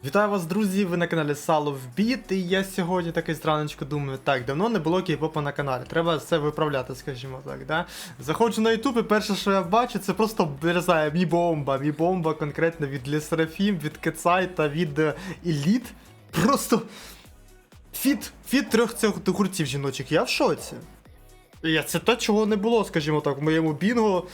Вітаю вас, друзі! Ви на каналі Сало в Біт, і я сьогодні такий зраночку думаю, так, давно не було кей-попа на каналі, треба все виправляти, скажімо так, да? Заходжу на YouTube і перше, що я бачу, це просто, не знаю, мі-бомба конкретно від Le Sserafim, від Ketsai та від Elite. Просто фіт трьох цих гуртів жіночих, я в шоці. Це те, чого не було, скажімо так, в моєму бінго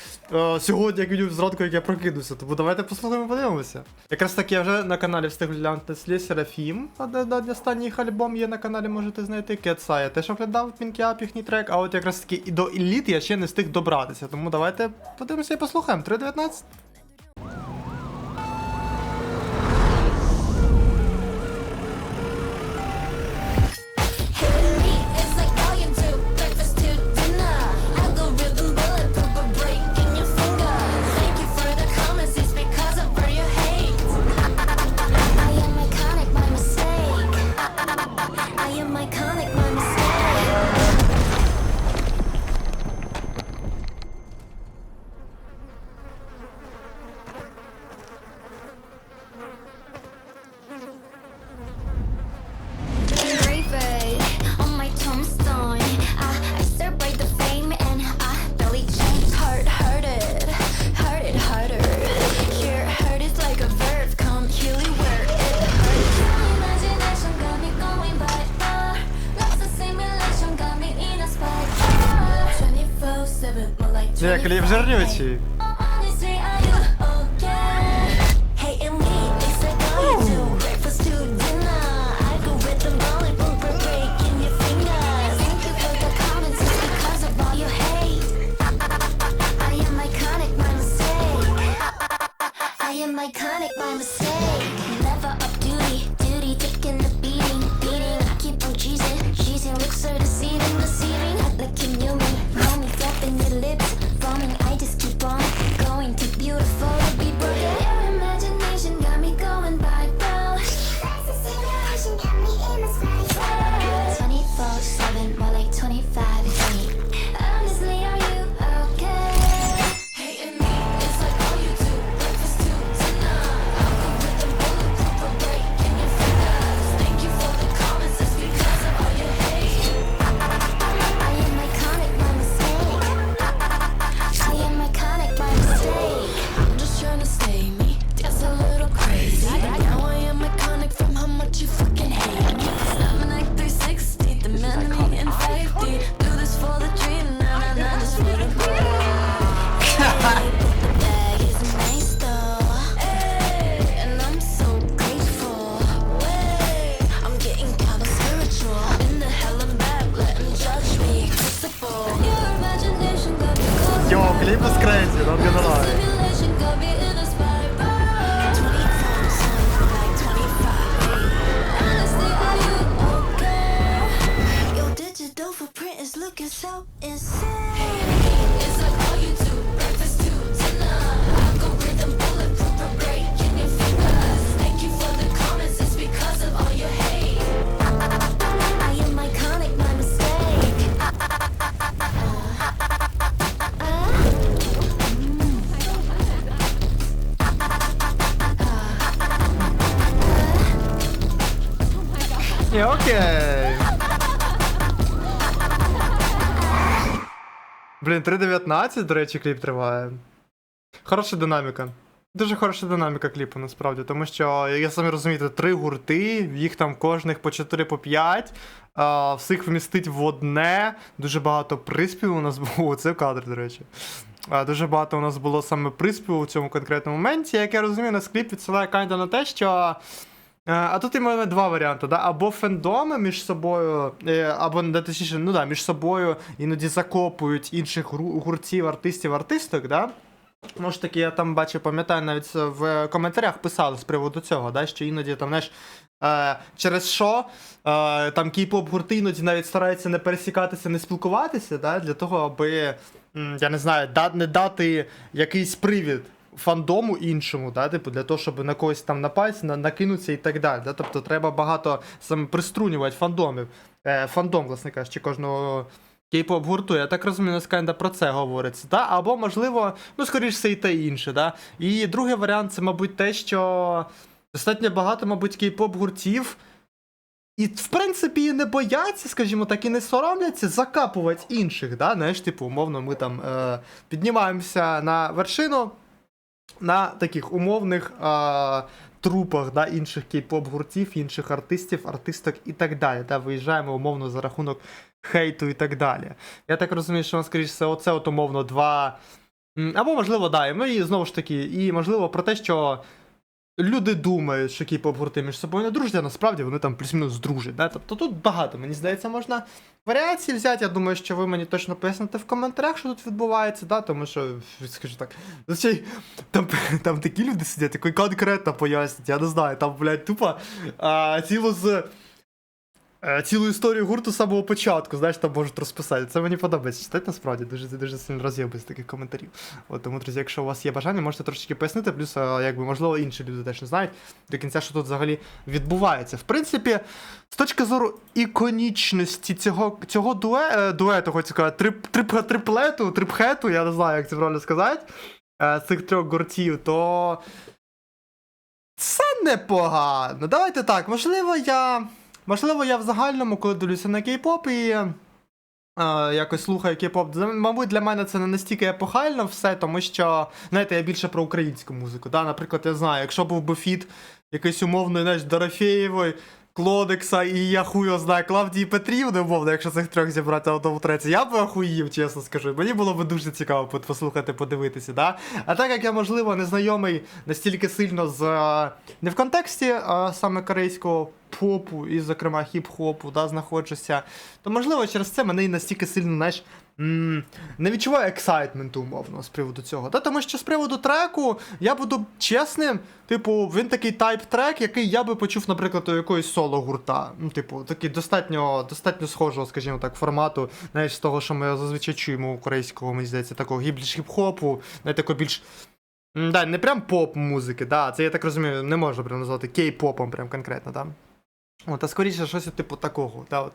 сьогодні, як відео зранку, як я прокидуся. Тому давайте послухаємо, подивимося. Якраз так я вже на каналі встиг глянути Le Sserafim, останній їх альбом є на каналі, можете знайти. Ketsai я теж оглядав Pinky Up їхній трек, а от якраз таки і до Elite я ще не встиг добратися. Тому давайте подивимося і послухаємо. 3.19. Кліп жирнючий. Кліп is crazy, not gonna lie. Окей. Блін, 3.19, до речі, кліп триває. Хороша динаміка. Дуже хороша динаміка кліпу, насправді, тому що, як самі розумієте, 3 гурти, їх там кожних по 4, по 5, всіх вмістить в одне, дуже багато приспіву у нас було, це кадр, до речі. Дуже багато у нас було саме приспіву в цьому конкретному моменті, як я розумію, нас кліп відсилає кайда на те, що... А тут маємо два варіанти, да? Або фендоми між собою, або, точніше, ну да, між собою іноді закопують інших гуртів, артистів, артисток, да? Може таки, я там бачу, пам'ятаю, навіть в коментарях писали з приводу цього, да? Що іноді там, знаєш, через що там кей-поп гурти іноді навіть стараються не пересікатися, не спілкуватися, да? Для того, аби, я не знаю, не дати якийсь привід фандому іншому, да, типу, для того, щоб на когось там напасть, накинутися і так далі. Да? Тобто треба багато саме приструнювати фандомів. Фандом, власне кажучи, кожного кей-поп гурту. Я так розумію, нас kinda про це говориться. Да? Або, можливо, ну, скоріш все і те інше. Да? І другий варіант, це, мабуть, те, що Достатньо багато, мабуть, кей-поп гуртів. І, в принципі, і не бояться, скажімо так, і не соромляться закапувати інших. Да? Знаєш, типу, умовно, ми там піднімаємося на вершину на таких умовних трупах, да, інших кей-поп гуртів, інших артистів, артисток і так далі. Да? Виїжджаємо умовно за рахунок хейту і так далі. Я так розумію, що, скоріш все, оце от умовно два. Або, можливо, да, і знову ж таки, і можливо про те, що люди думають, що кей-поп гурти між собою не дружать, а насправді вони там плюс-мінус дружать. Да? Тобто тут багато, мені здається, можна варіацій взяти. Я думаю, що ви мені точно поясните в коментарях, що тут відбувається, да? Тому що, скажу так, там такі люди сидять, які конкретно пояснять, я не знаю, там, блядь, тупо цілу історію гурту з самого початку, знаєш, там можуть розписати. Це мені подобається читати, насправді, дуже сильно роз'єбує з таких коментарів. От, тому, друзі, якщо у вас є бажання, можете трошечки пояснити, плюс, якби, можливо, інші люди теж не знають до кінця, що тут взагалі відбувається. В принципі, з точки зору іконічності цього дуету, хочу сказати, трипхету, я не знаю, як це правильно сказати, з цих трьох гуртів, то це непогано. Давайте так, Можливо, я в загальному, коли дивлюся на кей-поп і якось слухаю кей-поп, мабуть, для мене це не настільки епохально все, тому що, знаєте, я більше про українську музику. Да? Наприклад, я знаю, якщо був би фіт якийсь умовний, знаєш, Дорофєєвої, Клодекса і я хуй знаю, Клавдії Петрівни, умовно, якщо цих трьох зібрати в одному треці, я б охуїв, чесно скажу. Мені було б дуже цікаво послухати, подивитися, да? А так як я, можливо, не знайомий настільки сильно з не в контексті саме корейського попу і, зокрема, хіп-хопу, да, знаходжуся, то, можливо, через це мене і настільки сильно, знаєш, не відчуваю ексайтменту, умовно, з приводу цього. Да? Тому що з приводу треку, я буду чесним, типу, він такий тайп-трек, який я би почув, наприклад, у якоїсь соло-гурта. Ну, типу, такий достатньо схожого, скажімо так, формату, знаєш, з того, що ми зазвичай чуємо у корейського, мені здається, такого більш хіп-хопу, такого більш. Да, не прям поп-музики, да, це, я так розумію, не можна прям назвати кей-попом прям конкретно, да. От, а скоріше щось типу такого, да, от,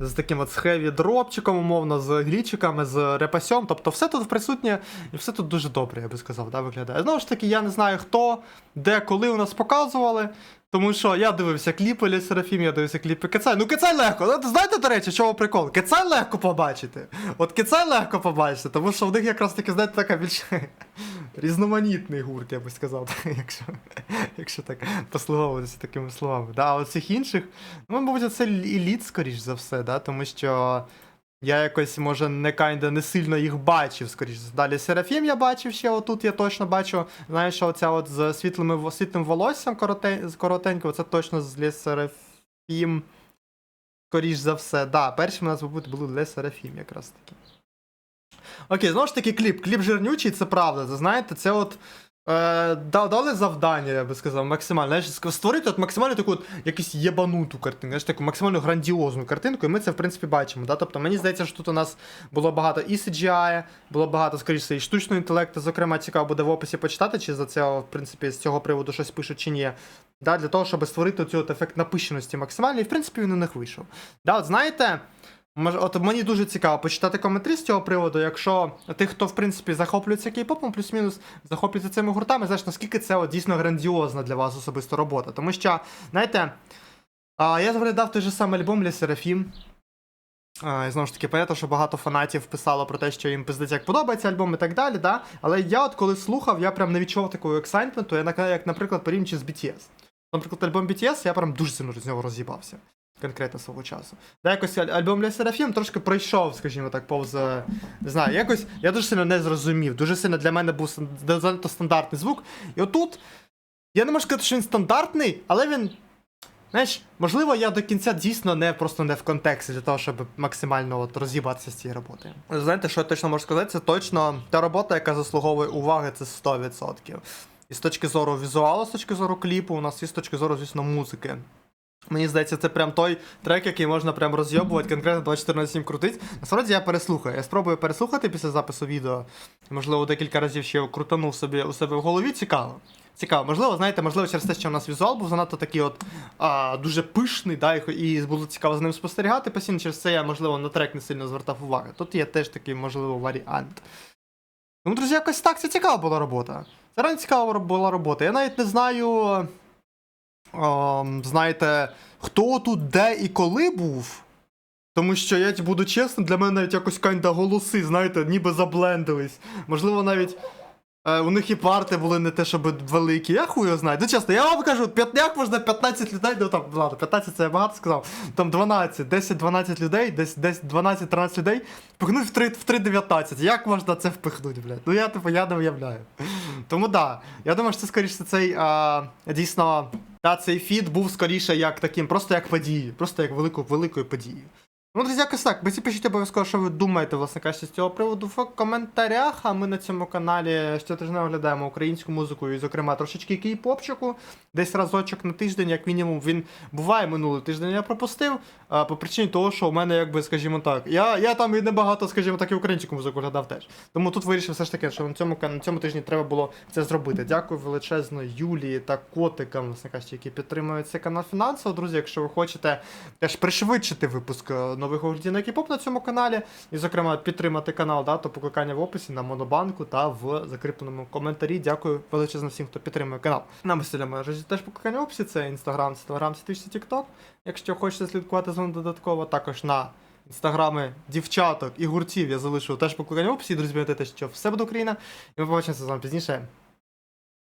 з таким от хеві-дропчиком, умовно, з глічиками, з репасьом, тобто все тут присутнє, і все тут дуже добре, я би сказав, да, виглядає. Знову ж таки, я не знаю хто, де, коли у нас показували, тому що я дивився кліпи Лі Серафім, я дивився кліпи Кецай. Ну, Кецай легко, ну, знаєте, до речі, чого прикол? Кецай легко побачити. От Кецай легко побачити, тому що в них якраз таки, знаєте, така більш різноманітний гурт, я би сказав, якщо так послуговуватися такими словами. Да, а от всіх інших, ну, мабуть, це еліт, скоріш за все, да, тому що я якось, може, не сильно їх бачив, скоріш. Далі Серафім я бачив ще, отут я точно бачу, знаєш, що оця от з світлим волоссям коротенько, це точно з Лі Серафім, скоріш за все, да, перші у нас, мабуть, були Лі Серафім якраз таки. Окей, знову ж таки, кліп жирнючий, це правда, це, знаєте, це от дали завдання, я би сказав, максимально, знаєш, створити от максимально таку от якусь єбануту картинку, знаєш, таку максимально грандіозну картинку, і ми це, в принципі, бачимо, да, тобто мені здається, що тут у нас було багато і CGI, було багато, скоріше, і штучного інтелекту, зокрема, цікаво буде в описі почитати, чи за це, в принципі, з цього приводу щось пишуть, чи ні, да, для того, щоб створити цей ефект напищеності максимальний, і, в принципі, він у них вийшов. Да, от знаєте, от мені дуже цікаво почитати коментарі з цього приводу, якщо тих, хто, в принципі, захоплюється кей-попом, плюс-мінус захоплюється цими гуртами, знаєш, наскільки це от дійсно грандіозна для вас особисто робота. Тому що, знаєте, я заглядав той же самий альбом Лі Серафім. І знову ж таки, понятно, що багато фанатів писало про те, що їм пиздець як подобається альбом і так далі, да? Але я от коли слухав, я прям не відчував такого ексайтменту, як, наприклад, порівнюючи з BTS. Наприклад, альбом BTS, я прям дуже сильно з нього роз'їбався. Конкретно свого часу. Да, якось альбом Лі Серафім трошки пройшов, скажімо так, повз, не знаю, якось, я дуже сильно не зрозумів, дуже сильно для мене був занадто стандартний звук. І отут, я не можу сказати, що він стандартний, але він, знаєш, можливо, я до кінця дійсно просто не в контексті для того, щоб максимально от роз'їбатися з цієї роботи. Знаєте, що я точно можу сказати, це точно та робота, яка заслуговує уваги, це 100%. І з точки зору візуалу, з точки зору кліпу, у нас і з точки зору, звісно, музики. Мені здається, це прям той трек, який можна прям розйобувати, конкретно 24/7 крутить. Насправді я переслухаю. Я спробую переслухати після запису відео. Можливо, декілька разів ще крутанув у себе в голові. Цікаво. Цікаво. Можливо, знаєте, через те, що у нас візуал був занадто такий от дуже пишний, да, і було цікаво з ним спостерігати постійно. Через це я, можливо, на трек не сильно звертав увагу. Тут є теж такий, можливо, варіант. Тому, друзі, якось так, це цікава була робота. Це реально цікава була робота. Я навіть не знаю... знаєте, хто тут, де і коли був. Тому що, я буду чесним, для мене навіть якось кайда голоси, знаєте, ніби заблендились. Можливо, навіть у них і парти були не те, щоб великі. Я хуй його знаю. Ну чесно, я вам кажу, як можна 15 людей, ну там, ладно, 15 це я багато сказав. Там 12, 10-12 людей, десь 12-13 людей впихнуть в 3.19. Як можна це впихнути, блядь? Ну я не уявляю. Тому да, я думаю, що це скоріше цей, дійсно, цей фіт був скоріше як таким, просто як подією, просто як великою подією. Ну, друзі, якось так. Ви пишіть обов'язково, що ви думаєте, власне кажучи, з цього приводу в коментарях. А ми на цьому каналі щотижня оглядаємо українську музику і, зокрема, трошечки кей-попчику. Десь разочок на тиждень, як мінімум, він буває. Минулий тиждень я пропустив. По причині того, що у мене, якби, скажімо так, я там і небагато, скажімо так, і українську музику оглядав теж. Тому тут вирішив все ж таки, що на цьому тижні треба було це зробити. Дякую величезно Юлії та котикам, власне кажучи, які підтримують цей канал фінансово. Друзі, якщо ви хочете теж пришвидшити випуск нових оглядів на K-pop на цьому каналі, і, зокрема, підтримати канал, то покликання в описі на Монобанку та в закріпленому коментарі. Дякую величезно всім, хто підтримує канал. На меселя мережі теж покликання в описі, це Instagram, це Telegram, це Twitch, це TikTok. Якщо хочете слідкувати за мною додатково, також на інстаграми дівчаток і гуртів я залишу теж покликання в описі. Друзі, пам'ятайте, що все буде Україна. І ми побачимося з вами пізніше.